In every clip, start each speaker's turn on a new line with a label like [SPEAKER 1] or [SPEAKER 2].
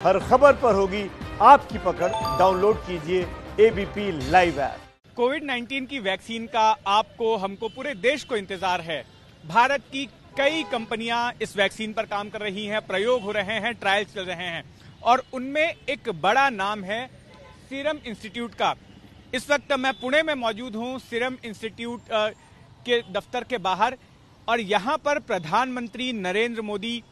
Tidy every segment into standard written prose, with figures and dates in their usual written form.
[SPEAKER 1] हर खबर पर होगी आपकी पकड़। डाउनलोड कीजिए एबीपी लाइव ऐप।
[SPEAKER 2] कोविड-19 की वैक्सीन का आपको, हमको, पूरे देश को इंतजार है। भारत की कई कंपनियां इस वैक्सीन पर काम कर रही हैं, प्रयोग हो रहे हैं, ट्रायल्स चल रहे हैं और उनमें एक बड़ा नाम है सीरम इंस्टीट्यूट का। इस वक्त मैं पुणे में मौजूद हूं, सीरम इंस्टीट्यूट के दफ्तर के बाहर, और यहां पर प्रधानमंत्री नरेंद्र मोदी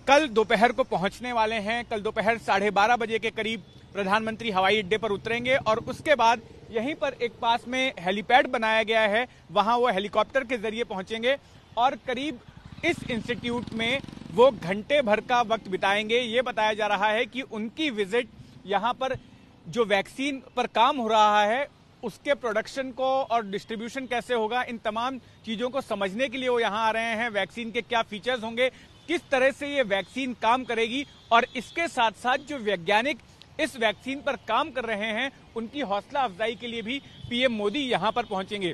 [SPEAKER 2] कल दोपहर को पहुंचने वाले हैं। कल दोपहर 12:30 बजे के करीब प्रधानमंत्री हवाई अड्डे पर उतरेंगे और उसके बाद यहीं पर एक पास में हेलीपैड बनाया गया है, वहां वो हेलीकॉप्टर के जरिए पहुंचेंगे और करीब इस इंस्टीट्यूट में वो घंटे भर का वक्त बिताएंगे। ये बताया जा रहा है कि उनकी विजिट यहां पर जो वैक्सीन पर काम हो रहा है उसके प्रोडक्शन को और डिस्ट्रीब्यूशन कैसे होगा, इन तमाम चीजों को समझने के लिए वो यहां आ रहे हैं। वैक्सीन के क्या फीचर्स होंगे, किस तरह से ये वैक्सीन काम करेगी, और इसके साथ साथ जो वैज्ञानिक इस वैक्सीन पर काम कर रहे हैं उनकी हौसला अफजाई के लिए भी पीएम मोदी यहां पर पहुंचेंगे।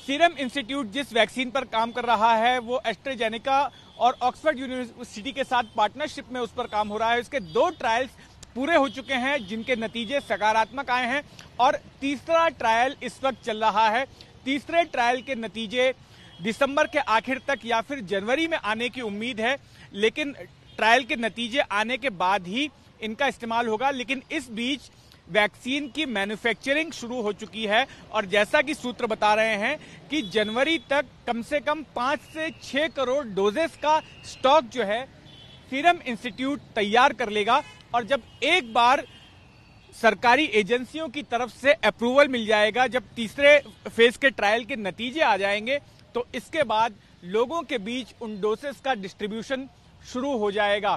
[SPEAKER 2] सीरम इंस्टीट्यूट जिस वैक्सीन पर काम कर रहा है वो एस्ट्राजेनेका और ऑक्सफोर्ड यूनिवर्सिटी के साथ पार्टनरशिप में उस पर काम हो रहा है। इसके 2 ट्रायल्स पूरे हो चुके हैं जिनके नतीजे सकारात्मक आए हैं और तीसरा ट्रायल इस वक्त चल रहा है। तीसरे ट्रायल के नतीजे दिसंबर के आखिर तक या फिर जनवरी में आने की उम्मीद है, लेकिन ट्रायल के नतीजे आने के बाद ही इनका इस्तेमाल होगा। लेकिन इस बीच वैक्सीन की मैन्युफैक्चरिंग शुरू हो चुकी है और जैसा कि सूत्र बता रहे हैं कि जनवरी तक कम से कम 5 से 6 करोड़ डोजेस का स्टॉक जो है सीरम इंस्टीट्यूट तैयार कर लेगा। और जब एक बार सरकारी एजेंसियों की तरफ से अप्रूवल मिल जाएगा, जब तीसरे फेज के ट्रायल के नतीजे आ जाएंगे, तो इसके बाद लोगों के बीच उन डोसेस का डिस्ट्रीब्यूशन शुरू हो जाएगा।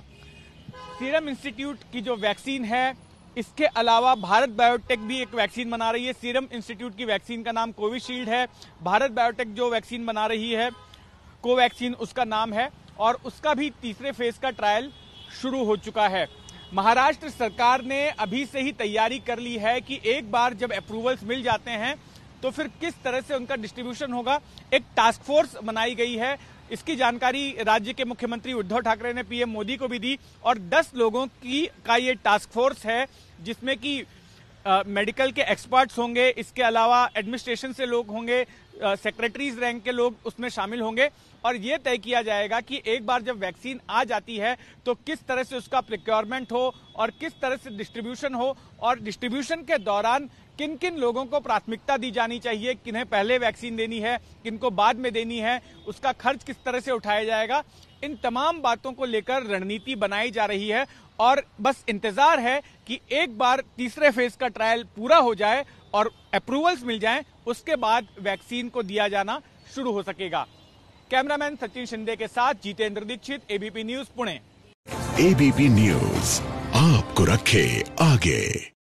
[SPEAKER 2] सीरम इंस्टीट्यूट की जो वैक्सीन है, इसके अलावा भारत बायोटेक भी एक वैक्सीन बना रही है। सीरम इंस्टीट्यूट की वैक्सीन का नाम कोविशील्ड है। भारत बायोटेक जो वैक्सीन बना रही है कोवैक्सीन उसका नाम है, और उसका भी तीसरे फेज का ट्रायल शुरू हो चुका है। महाराष्ट्र सरकार ने अभी से ही तैयारी कर ली है कि एक बार जब अप्रूवल्स मिल जाते हैं तो फिर किस तरह से उनका डिस्ट्रीब्यूशन होगा। एक टास्क फोर्स बनाई गई है, इसकी जानकारी राज्य के मुख्यमंत्री उद्धव ठाकरे ने पीएम मोदी को भी दी, और 10 लोगों का ये टास्क फोर्स है जिसमें कि मेडिकल के एक्सपर्ट्स होंगे, इसके अलावा एडमिनिस्ट्रेशन से लोग होंगे, सेक्रेटरीज रैंक के लोग उसमें शामिल होंगे, और ये तय किया जाएगा कि एक बार जब वैक्सीन आ जाती है तो किस तरह से उसका प्रोक्योरमेंट हो और किस तरह से डिस्ट्रीब्यूशन हो, और डिस्ट्रीब्यूशन के दौरान किन किन लोगों को प्राथमिकता दी जानी चाहिए, किन्हें पहले वैक्सीन देनी है, किनको बाद में देनी है, उसका खर्च किस तरह से उठाया जाएगा। इन तमाम बातों को लेकर रणनीति बनाई जा रही है और बस इंतजार है कि एक बार तीसरे फेज का ट्रायल पूरा हो जाए और अप्रूवल्स मिल जाएं, उसके बाद वैक्सीन को दिया जाना शुरू हो सकेगा। कैमरामैन सचिन शिंदे के साथ Jitendra Dixit, ABP News, Pune.
[SPEAKER 3] ABP News आपको रखे आगे।